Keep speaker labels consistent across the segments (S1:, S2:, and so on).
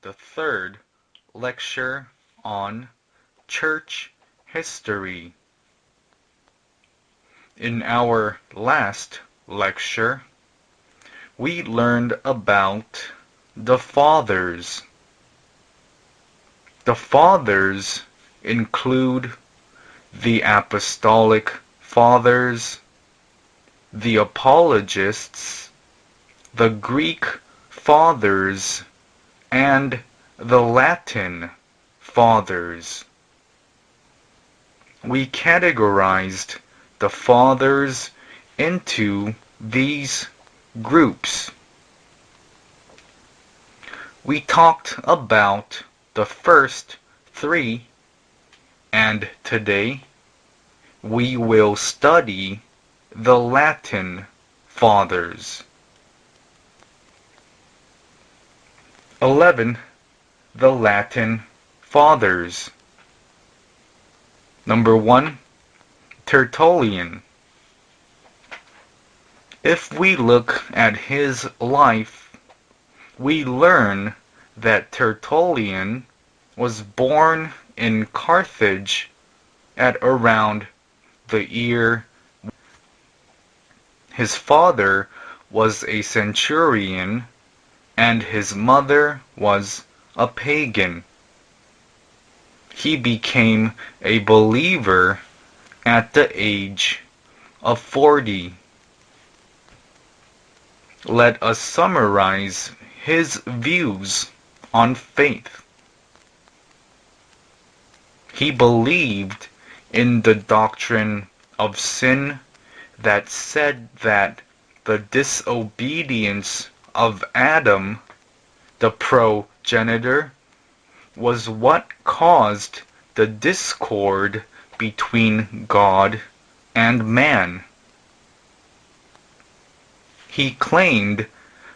S1: the third lecture on church history. In our last lecture, we learned about the Fathers. The Fathers include the Apostolic Fathers, the Apologists, the Greek Fathers, and the Latin Fathers. We categorized the Fathers into these groups. We talked about the first three, and today we will study the Latin Fathers. 11. The Latin Fathers. Number 1. Tertullian. If we look at his life, we learn that Tertullian was born in Carthage at around the year. His father was a centurion and his mother was a pagan. He became a believer at the age of 40. Let us summarize his views on faith. He believed in the doctrine of sin that said that the disobedience of Adam, the progenitor, was what caused the discord between God and man. He claimed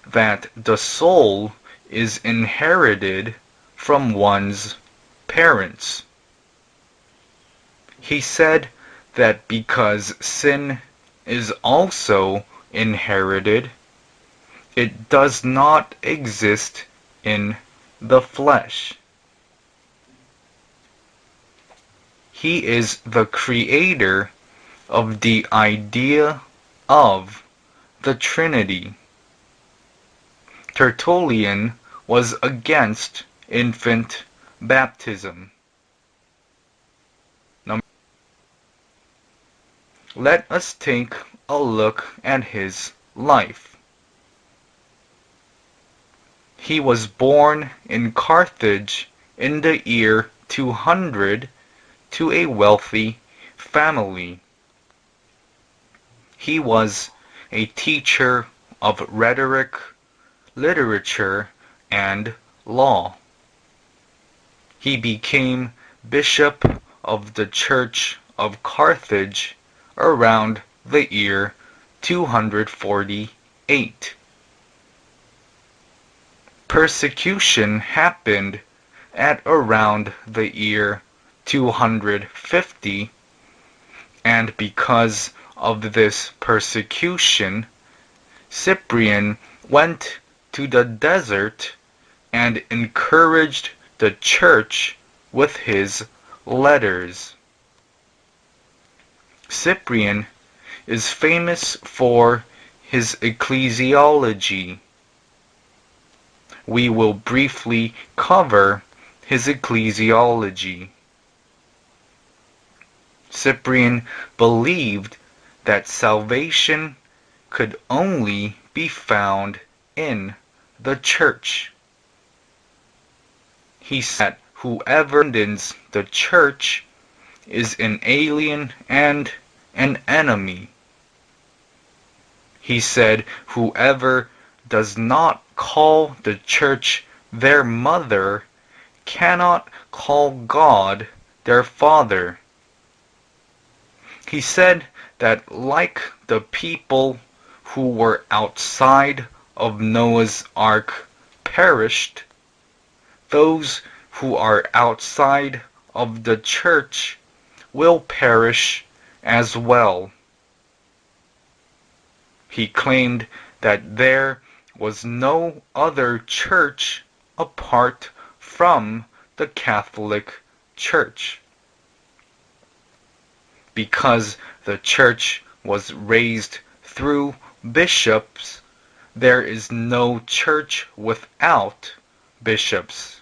S1: that the soul is inherited from one's parents. He said that because sin is also inherited, it does not exist in the flesh. He is the creator of the idea of the Trinity. Tertullian was against infant baptism. Let us take a look at his life. He was born in Carthage in the year 200 to a wealthy family. He was a teacher of rhetoric, literature, and law. He became bishop of the Church of Carthage around the year 248. Persecution happened at around the year 250, and because of this persecution, Cyprian went to the desert and encouraged the church with his letters. Cyprian is famous for his ecclesiology. We will briefly cover his ecclesiology. Cyprian believed that salvation could only be found in the church. He said whoever abandons the church is an alien and an enemy. He said whoever does not call the church their mother cannot call God their father. He said that like the people who were outside of Noah's ark perished, those who are outside of the church will perish as well. He claimed that there was no other church apart from the Catholic Church. Because the Church was raised through bishops, there is no church without bishops.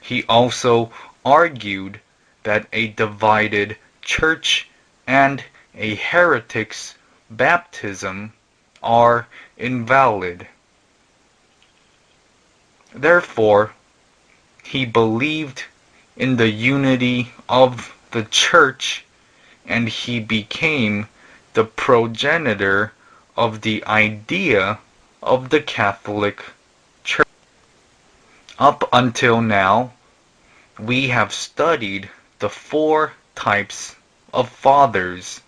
S1: He also argued that a divided church and a heretic's baptism are invalid. Therefore, he believed in the unity of the church, and he became the progenitor of the idea of the Catholic Church. Up until now, we have studied the four types of fathers.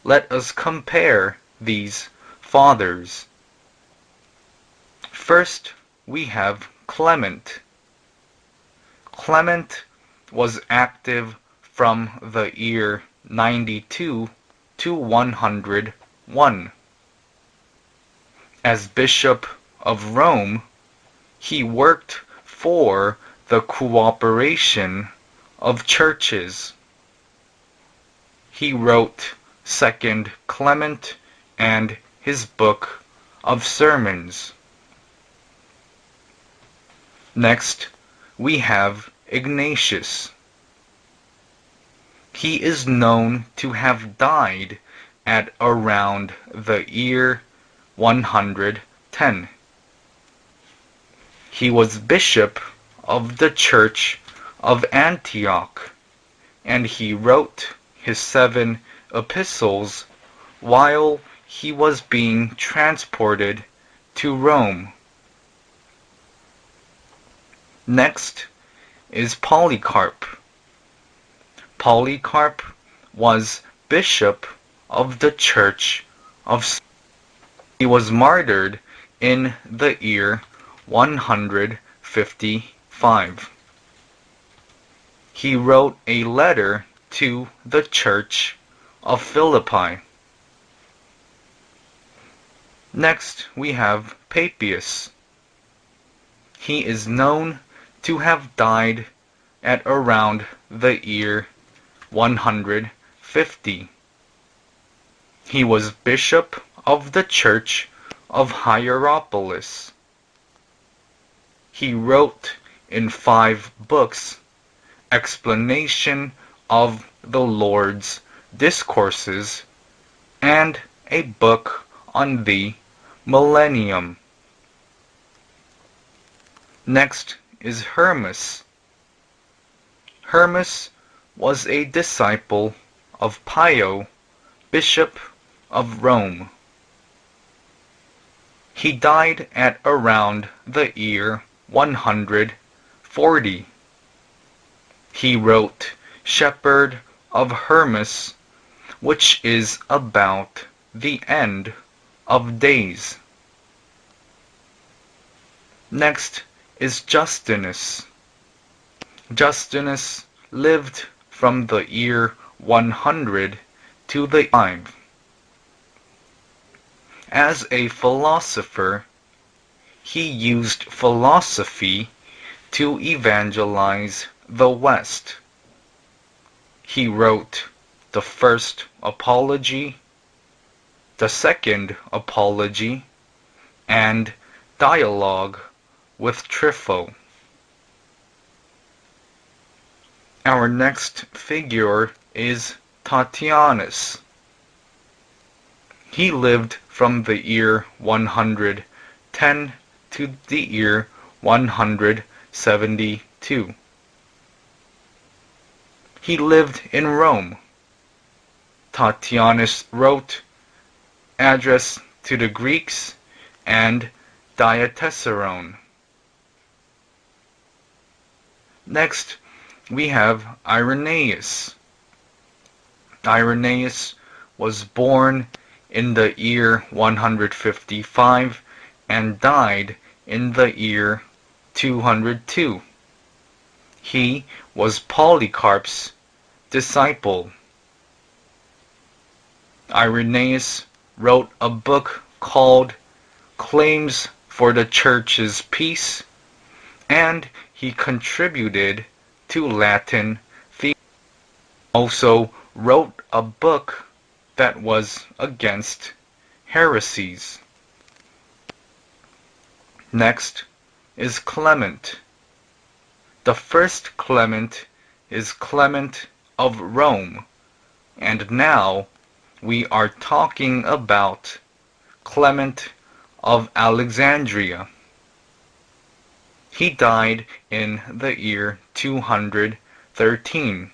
S1: Let us compare these fathers. First, we have Clement. Clement was active from the year 92 to 101. As Bishop of Rome, he worked for the cooperation of churches. He wrote 2nd Clement and his book of sermons. Next, we have Ignatius. He is known to have died at around the year 110. He was bishop of the Church of Antioch, and he wrote his 7 epistles while he was being transported to Rome. Next is Polycarp. Polycarp was bishop of the Church of. He was martyred in the year 155. He wrote a letter to the Church of Philippi. Next, we have Papias. He is known to have died at around the year 150. He was bishop of the Church of Hierapolis. He wrote in 5 books explanation of the Lord's discourses and a book on the millennium. Next is Hermas. Hermas was a disciple of Pio, Bishop of Rome. He died at around the year 140. He wrote Shepherd of Hermas, which is about the end of days. Next is Justinus. Justinus lived from the year 100 to the 5. As a philosopher, he used philosophy to evangelize the West. He wrote the first apology, the second apology, and dialogue with Trypho. Our next figure is Tatianus. He lived from the year 110 to the year 172. He lived in Rome. Tatianus wrote Address to the Greeks and Diatessaron. Next, we have Irenaeus. Irenaeus was born in the year 155 and died in the year 202. He was Polycarp's disciple. Irenaeus wrote a book called Claims for the Church's Peace and he contributed to Latin theology. Also wrote a book that was against heresies. Next is Clement. The first Clement is Clement of Rome, and now we are talking about Clement of Alexandria. He died in the year 213.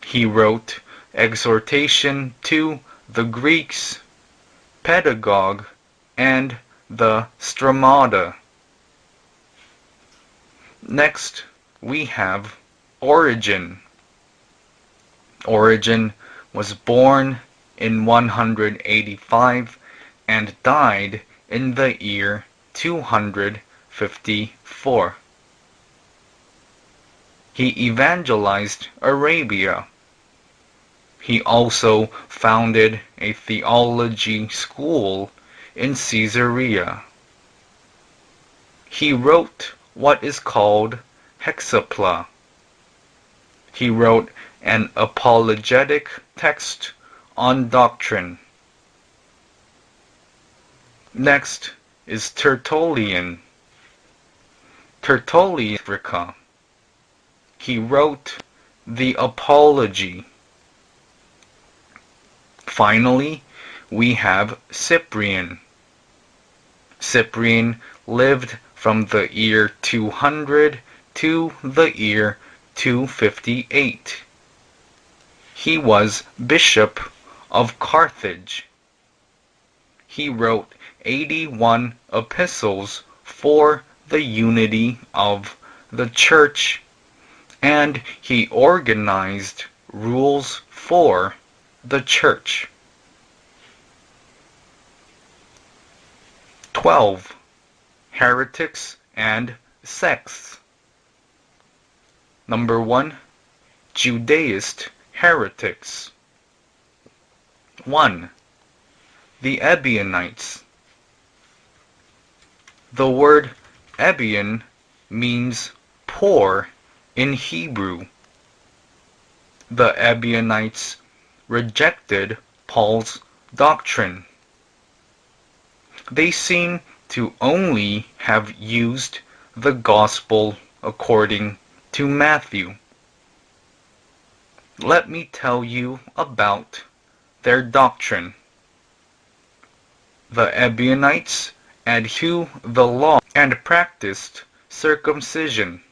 S1: He wrote Exhortation to the Greeks, Pedagogue, and the Stramata. Next, we have Origen. Origen was born in 185 and died in the year 254. He evangelized Arabia. He also founded a theology school in Caesarea. He wrote what is called Hexapla. He wrote an apologetic text on doctrine. Next is Tertullian. Tertullian, Africa. He wrote the Apology. Finally, we have Cyprian. Cyprian lived from the year 200 to the year 258. He was Bishop of Carthage. He wrote 81 epistles for the unity of the church, and he organized rules for the church. 12. Heretics and sects. Number 1. Judaist heretics. 1. The Ebionites. The word Ebion means poor in Hebrew. The Ebionites rejected Paul's doctrine. They seem to only have used the gospel according to Matthew. Let me tell you about their doctrine. The Ebionites adhered to the law and practiced circumcision.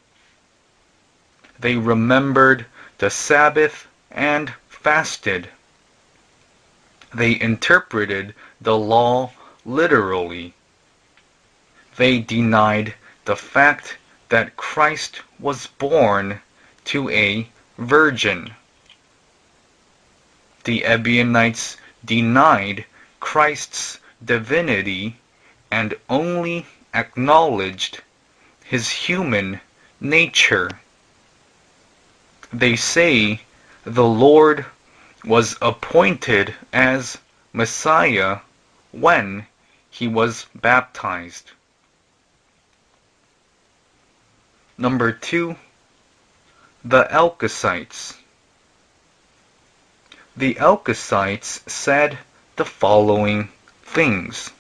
S1: They remembered the Sabbath and fasted. They interpreted the law literally. They denied the fact that Christ was born to a virgin. The Ebionites denied Christ's divinity and only acknowledged his human nature. They say the Lord was appointed as Messiah when he was baptized. Number 2. The Elkosites. The Elkosites said the following things.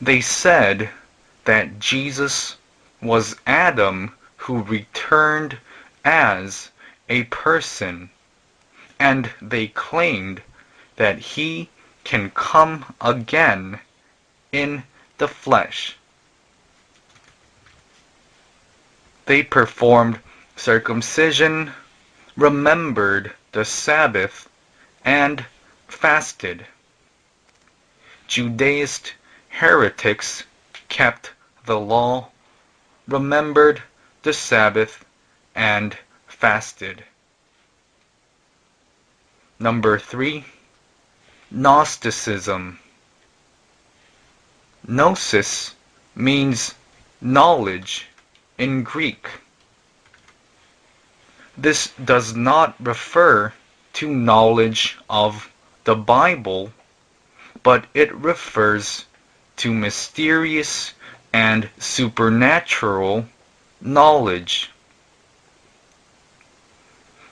S1: They said that Jesus was Adam who returned as a person, and they claimed that he can come again in the flesh. They performed circumcision, remembered the Sabbath, and fasted. Judaist heretics kept the law, remembered the Sabbath, and fasted. Number 3. Gnosticism. Gnosis means knowledge in Greek. This does not refer to knowledge of the Bible, but it refers to mysterious and supernatural knowledge.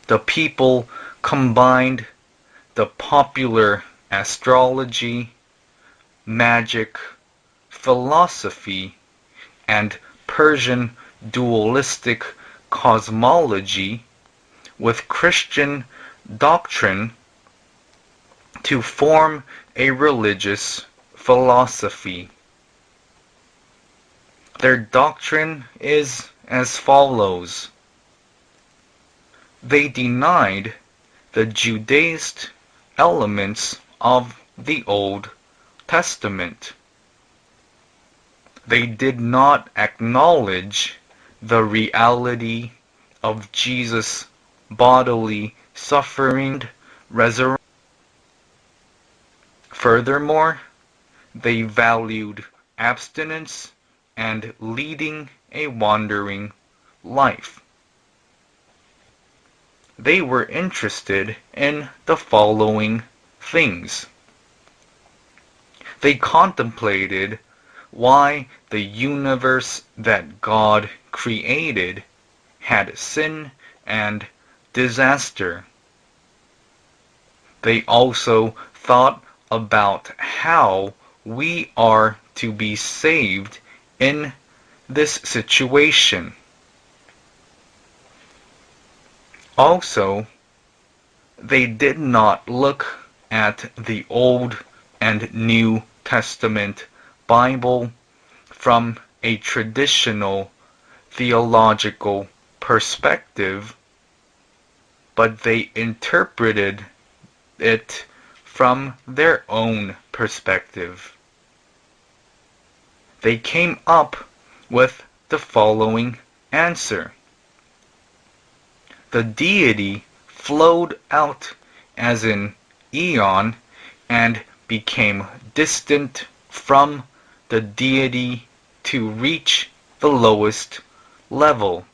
S1: The people combined the popular astrology, magic, philosophy, and Persian dualistic cosmology with Christian doctrine to form a religious philosophy. Their doctrine is as follows. They denied the Judaist elements of the Old Testament. They did not acknowledge the reality of Jesus' bodily suffering and resurrection. Furthermore, they valued abstinence and leading a wandering life. They were interested in the following things. They contemplated why the universe that God created had sin and disaster. They also thought about how we are to be saved in this situation. Also, they did not look at the Old and New Testament Bible from a traditional theological perspective, but they interpreted it from their own perspective. They came up with the following answer. The deity flowed out as an eon and became distant from the deity to reach the lowest level.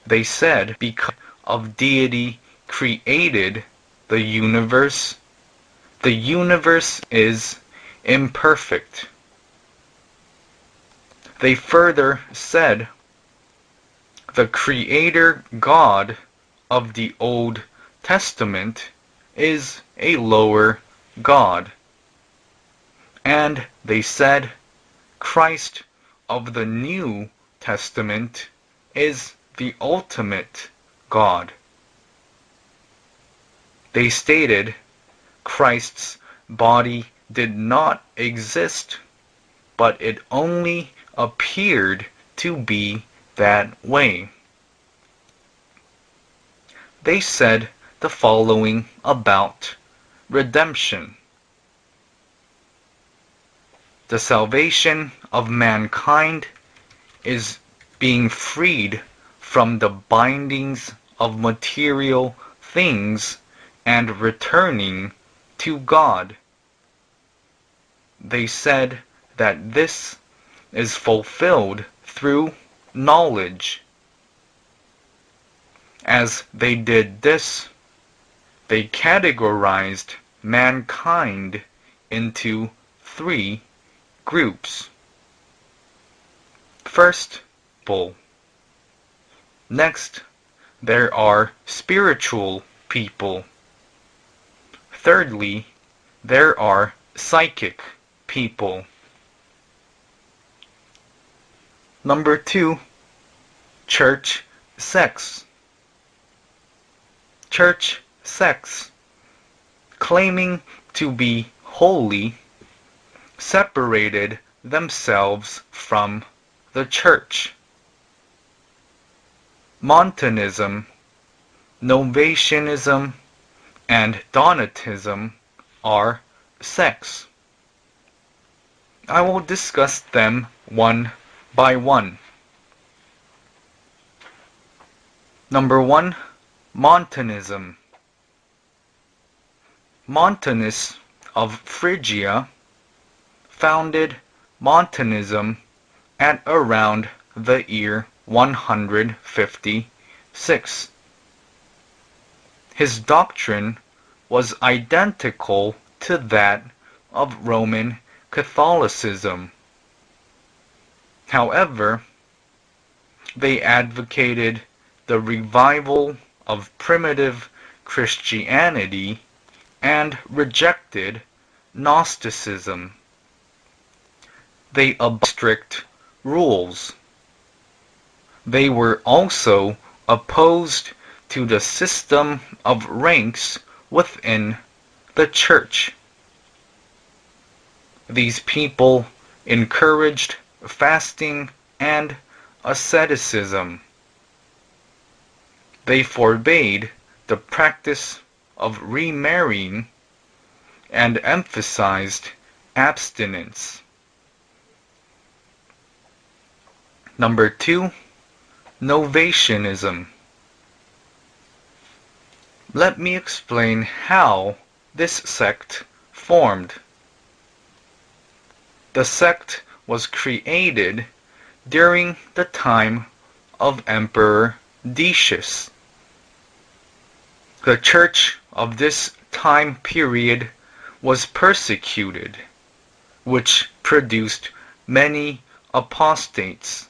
S1: They said because of deity created the universe is imperfect. They further said the Creator God of the Old Testament is a lower God. And they said Christ of the New Testament is the ultimate God. They stated Christ's body did not exist, but it only appeared to be that way. They said the following about redemption. The salvation of mankind is being freed from the bindings of material things and returning to God. They said that this is fulfilled through knowledge. As they did this, they categorized mankind into 3 groups. First, people. Next, there are spiritual people. Thirdly, there are psychic people. Number 2, church sects. Church sects, claiming to be holy, separated themselves from the church. Montanism, Novatianism, and Donatism are sects. I will discuss them one by one. Number 1, Montanism. Montanus of Phrygia founded Montanism at around the year 156. His doctrine was identical to that of Roman Catholicism. However, they advocated the revival of primitive Christianity and rejected Gnosticism. They abolished strict rules. They were also opposed to the system of ranks within the church. These people encouraged fasting and asceticism. They forbade the practice of remarrying and emphasized abstinence. Number 2, Novatianism. Let me explain how this sect formed. The sect was created during the time of Emperor Decius. The church of this time period was persecuted, which produced many apostates.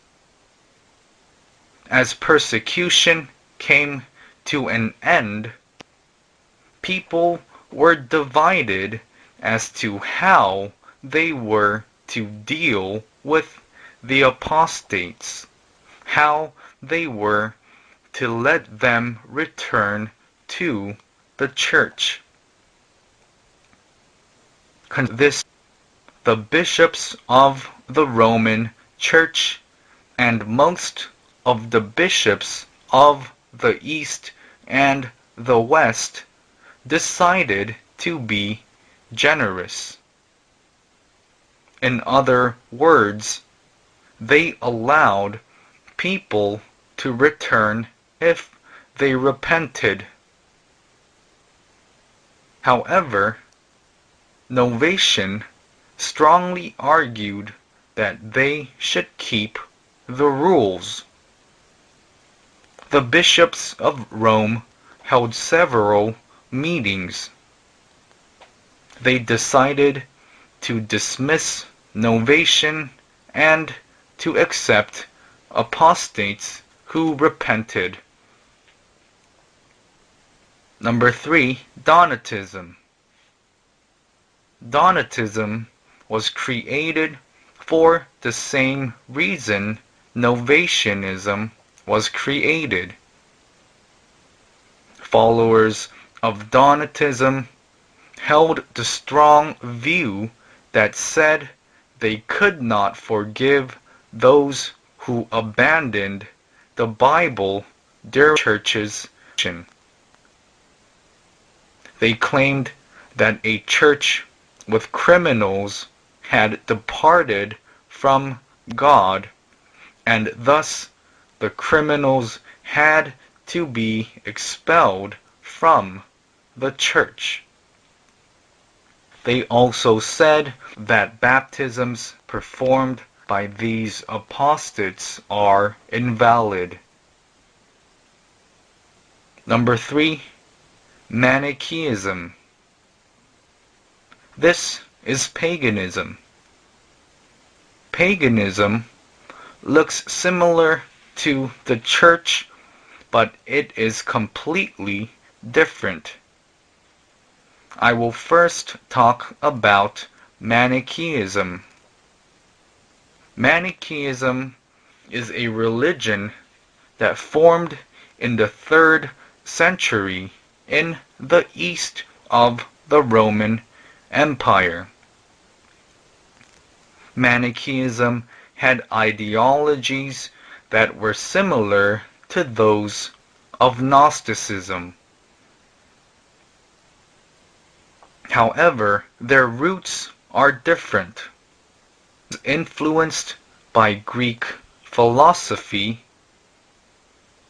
S1: As persecution came to an end, people were divided as to how they were to deal with the apostates, how they were to let them return to the church. This, the bishops of the Roman Church and most of the bishops of the East and the West decided to be generous. In other words, they allowed people to return if they repented. However, Novatian strongly argued that they should keep the rules. The bishops of Rome held several meetings. They decided to dismiss Novatian and to accept apostates who repented. Number 3, Donatism. Donatism was created for the same reason Novatianism was created. Followers of Donatism held the strong view that said they could not forgive those who abandoned the Bible during the church's action. They claimed that a church with criminals had departed from God, and thus the criminals had to be expelled from the church. They also said that baptisms performed by these apostates are invalid. Number 3, Manichaeism. This is paganism. Paganism looks similar to the church, but it is completely different. I will first talk about Manichaeism. Manichaeism is a religion that formed in the 3rd century in the east of the Roman Empire. Manichaeism had ideologies that were similar to those of Gnosticism. However, their roots are different. Influenced by Greek philosophy,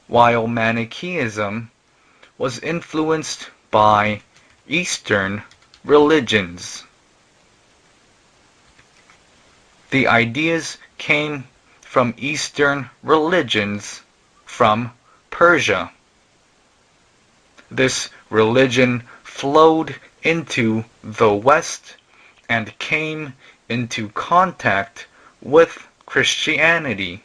S1: while Manichaeism was influenced by Eastern religions. The ideas came from Eastern religions from Persia. This religion flowed into the West and came into contact with Christianity.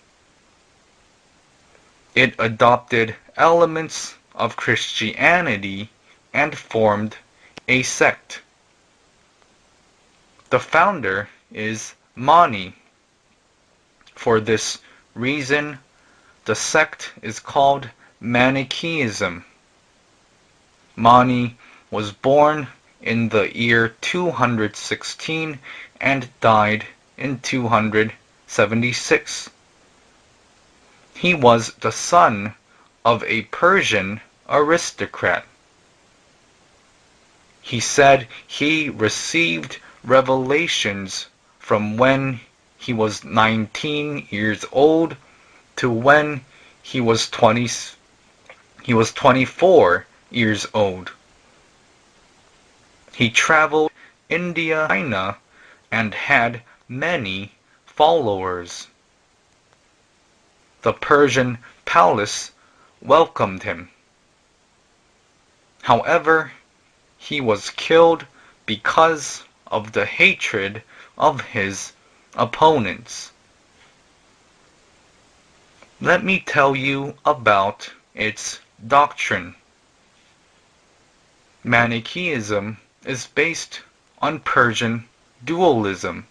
S1: It adopted elements of Christianity and formed a sect. The founder is Mani. For this reason, the sect is called Manichaeism. Mani was born in the year 216 and died in 276. He was the son of a Persian aristocrat. He said he received revelations from when he was 19 years old to when he was 24 years old. He traveled India, China, and had many followers. The Persian palace welcomed him. However, he was killed because of the hatred of his opponents. Let me tell you about its doctrine. Manichaeism is based on Persian dualism.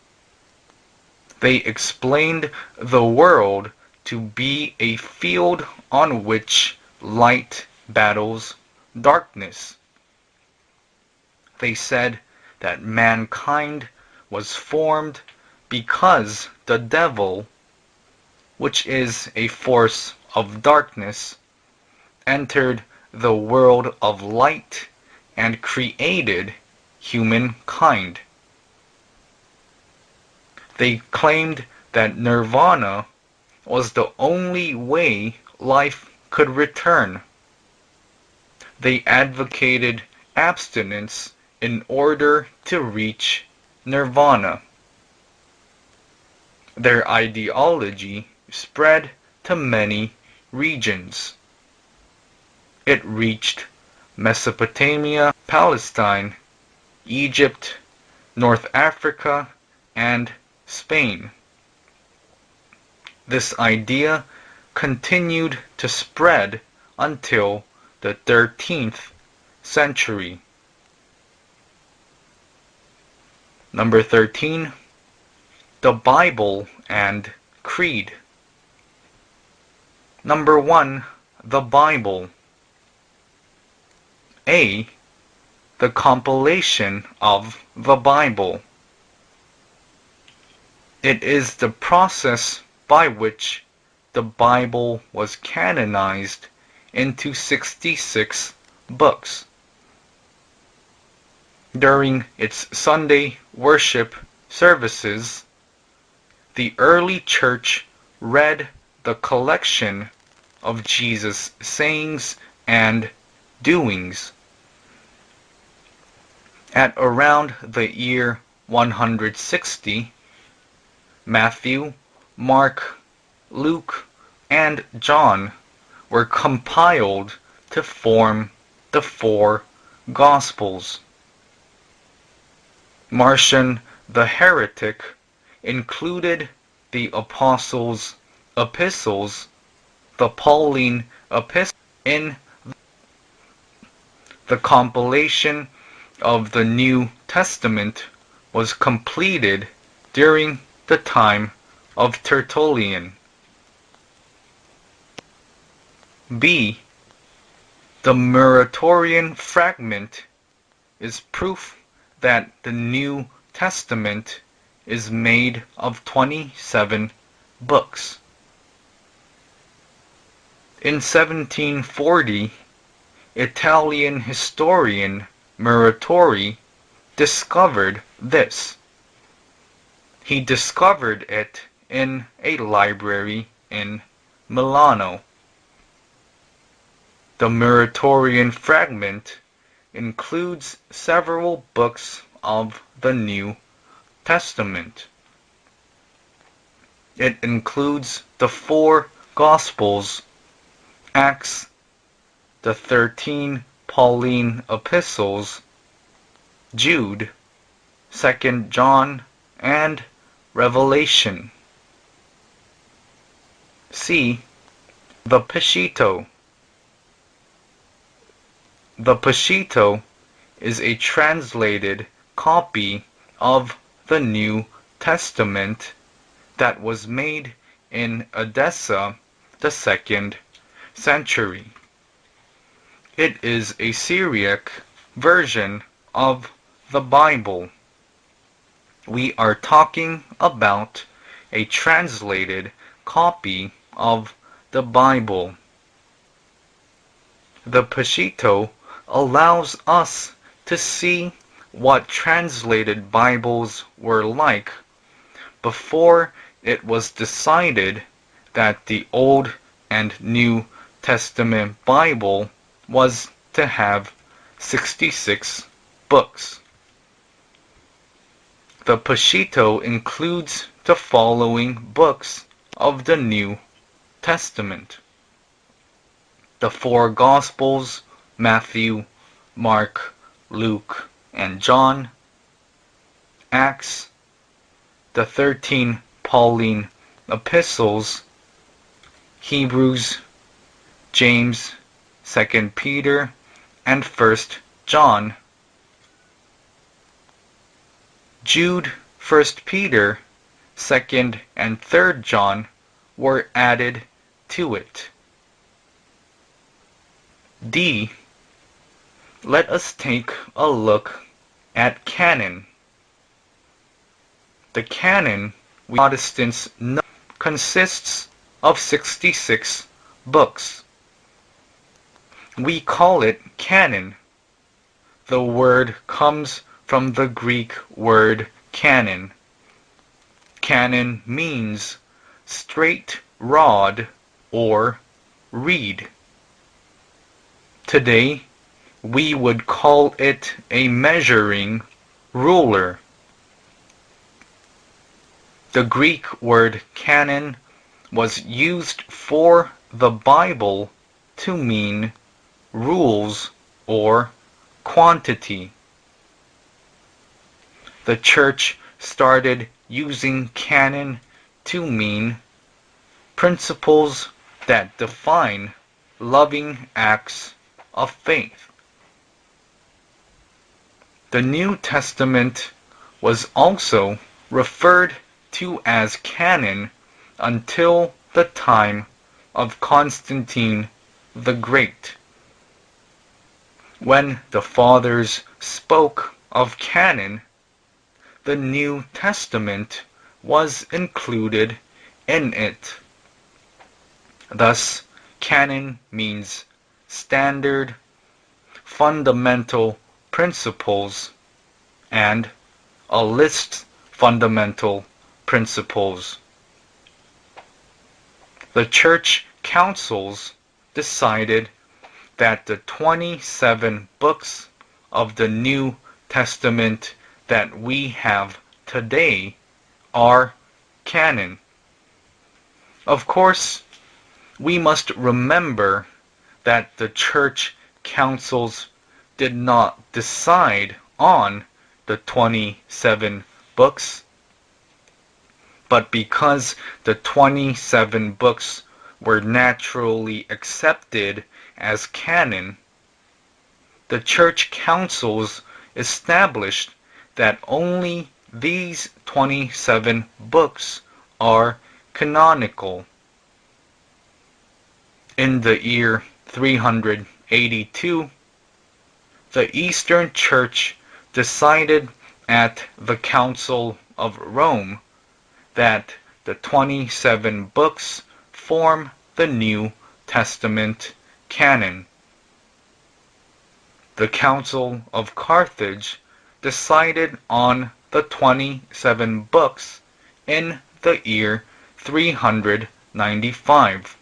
S1: They explained the world to be a field on which light battles darkness. They said that mankind was formed because the devil, which is a force of darkness, entered the world of light and created humankind. They claimed that nirvana was the only way life could return. They advocated abstinence in order to reach nirvana. Their ideology spread to many regions. It reached Mesopotamia, Palestine, Egypt, North Africa, and Spain. This idea continued to spread until the 13th century. Number 13. The Bible and Creed. Number 1. The Bible. A. The compilation of the Bible. It is the process by which the Bible was canonized into 66 books. During its Sunday worship services, the early church read the collection of Jesus' sayings and doings. At around the year 160, Matthew, Mark, Luke, and John were compiled to form the four Gospels. Marcion the heretic included the Apostles' epistles, the Pauline epistles, in the compilation of the New Testament was completed during the time of Tertullian. B. The Muratorian fragment is proof that the New Testament is made of 27 books. In 1740, Italian historian Muratori discovered this. He discovered it in a library in Milano. The Muratorian fragment includes several books of the New Testament. It includes the four Gospels, Acts, the 13 Pauline epistles, Jude, 2 John, and Revelation. C. The Peshitta. The Peshitta is a translated copy of the New Testament that was made in Edessa the 2nd century. It is a Syriac version of the Bible. We are talking about a translated copy of the Bible. The Peshitta allows us to see what translated Bibles were like before it was decided that the Old and New Testament Bible was to have 66 books. The Peshitta includes the following books of the New Testament: the four Gospels, Matthew, Mark, Luke, and John; Acts; the 13 Pauline epistles; Hebrews, James, 2 Peter, and 1 John; Jude, 1 Peter, 2 and 3 John were added to it. D. Let us take a look at canon. The canon, we Protestants know, consists of 66 books. We call it canon. The word comes from the Greek word canon. Canon means straight rod or reed. Today, we would call it a measuring ruler. The Greek word canon was used for the Bible to mean rules or quantity. The church started using canon to mean principles that define loving acts of faith. The New Testament was also referred to as canon until the time of Constantine the Great. When the Fathers spoke of canon, the New Testament was included in it. Thus, canon means standard, fundamental principles, and a list fundamental principles. The church councils decided that the 27 books of the New Testament that we have today are canon. Of course, we must remember that the church councils did not decide on the 27 books, but because the 27 books were naturally accepted as canon, the church councils established that only these 27 books are canonical. In the year 382, the Eastern Church decided at the Council of Rome that the 27 books form the New Testament canon. The Council of Carthage decided on the 27 books in the year 395.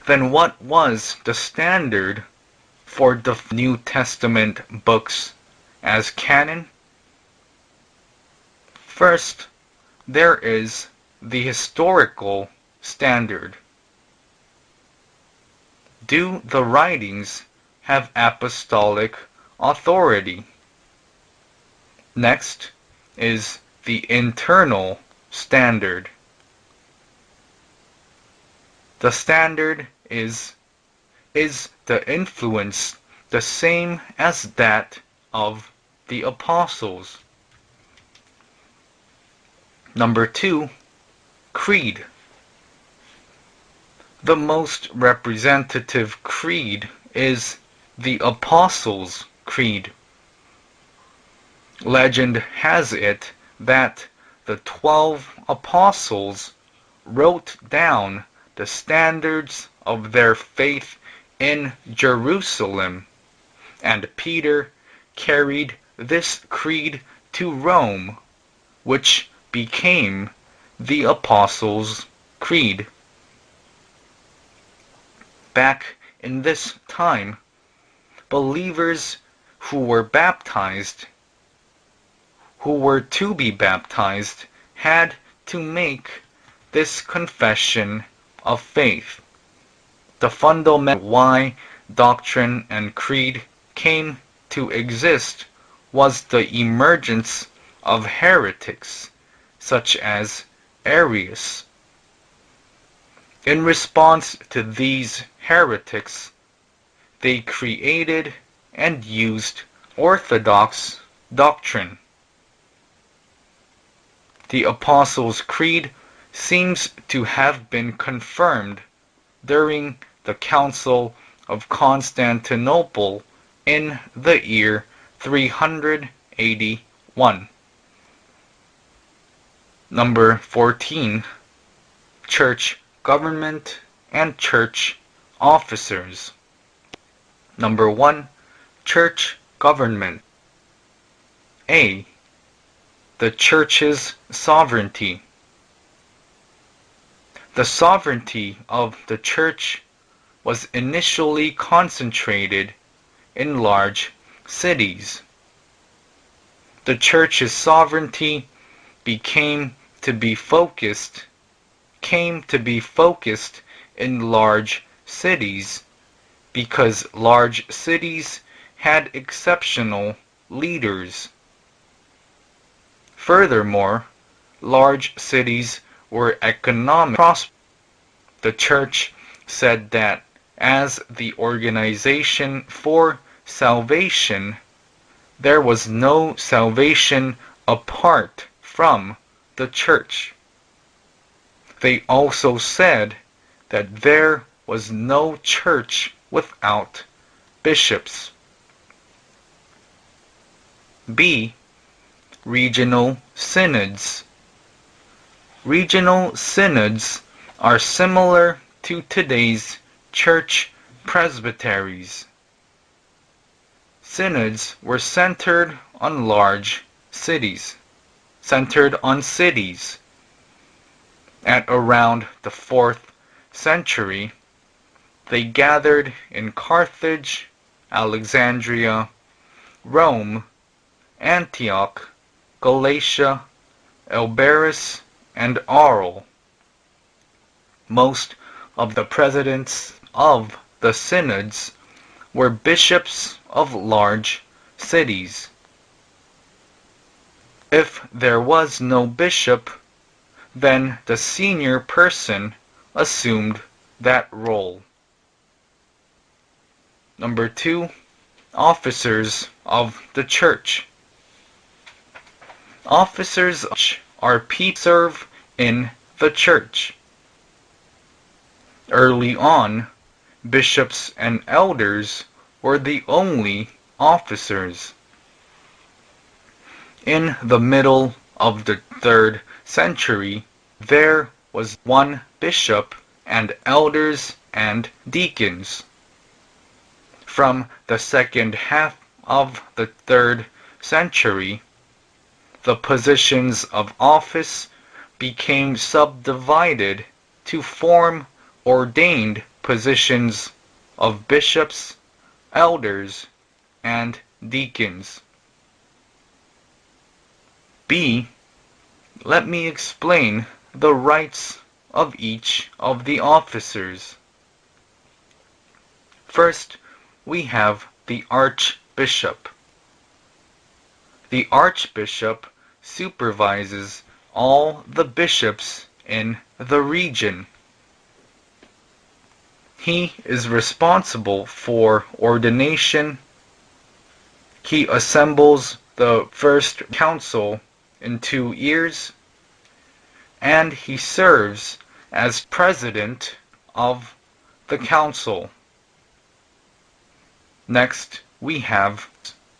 S1: Then what was the standard for the New Testament books as canon? First, there is the historical standard. Do the writings have apostolic authority? Next is the internal standard. The standard is the influence the same as that of the apostles? Number 2, creed. The most representative creed is the Apostles' Creed. Legend has it that the 12 apostles wrote down the standards of their faith in Jerusalem, and Peter carried this creed to Rome, which became the Apostles' Creed. Back in this time, believers who were to be baptized, had to make this confession of faith. The fundamental why doctrine and creed came to exist was the emergence of heretics, such as Arius. In response to these heretics, they created and used orthodox doctrine. The Apostles' Creed seems to have been confirmed during the Council of Constantinople in the year 381. Number 14. Church government and church officers. Number 1. Church government. A. The church's sovereignty. The sovereignty of the church was initially concentrated in large cities. The church's sovereignty came to be focused in large cities because large cities had exceptional leaders. Furthermore, large cities were economically prosperous. The church said that as the organization for salvation, there was no salvation apart from the church. They also said that there was no church without bishops. B. Regional synods. Regional synods are similar to today's church presbyteries. Synods were centered on cities. At around the 4th century, they gathered in Carthage, Alexandria, Rome, Antioch, Galatia, Elberus, and Arles. Most of the presidents of the synods were bishops of large cities. If there was no bishop, then the senior person assumed that role. Number 2. Officers of the church. Officers are people who serve in the church. Early on, bishops and elders were the only officers. In the middle of the 3rd century, there was one bishop and elders and deacons. From the second half of the 3rd century, the positions of office became subdivided to form ordained positions of bishops, elders, and deacons. B. Let me explain the rights of each of the officers. First, we have the archbishop. The archbishop supervises all the bishops in the region. He is responsible for ordination. He assembles the first council in 2 years, and he serves as president of the council. Next, we have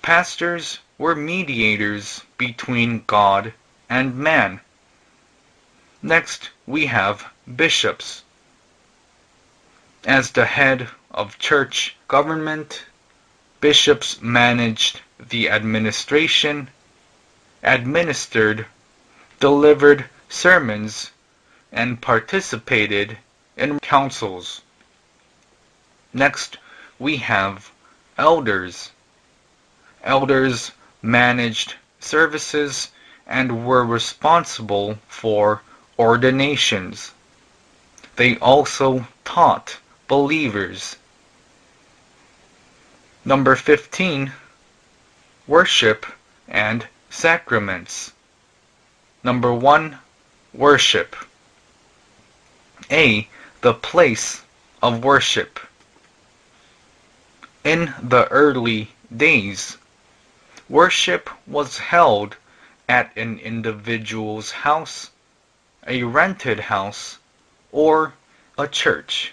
S1: pastors were mediators between God and man. Next, we have bishops. As the head of church government, bishops managed the administration, administered, delivered sermons, and participated in councils. Next, we have elders. Elders managed services and were responsible for ordinations. They also taught believers. Number 15, worship and sacraments. Number 1, worship. A. The place of worship. In the early days, worship was held at an individual's house, a rented house, or a church.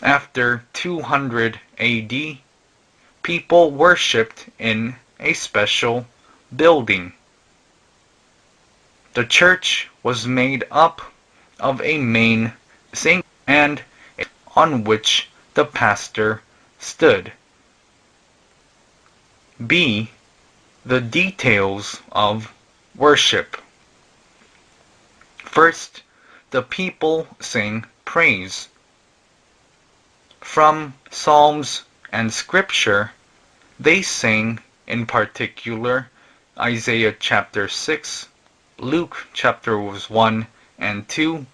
S1: After 200 AD, people worshipped in a special building. The church was made up of a main sanctuary and on which the pastor stood. B. The details of worship. First, the people sing praise. From Psalms and Scripture, they sing in particular Isaiah chapter 6, Luke chapters 1 and 2,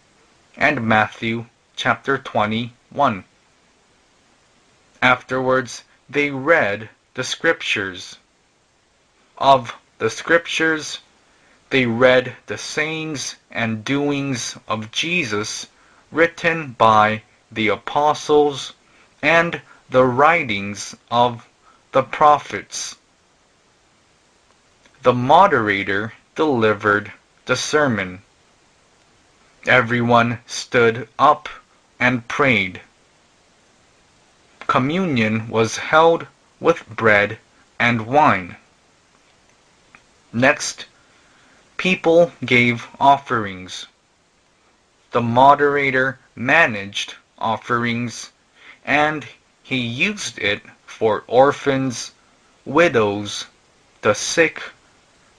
S1: and Matthew chapter 21. Afterwards, they read the Scriptures. Of the Scriptures, they read the sayings and doings of Jesus written by the apostles and the writings of the prophets. The moderator delivered the sermon. Everyone stood up and prayed. Communion was held with bread and wine. Next, people gave offerings. The moderator managed offerings, and he used it for orphans, widows, the sick,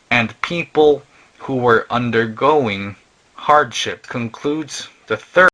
S1: and people who were undergoing hardship. Concludes the third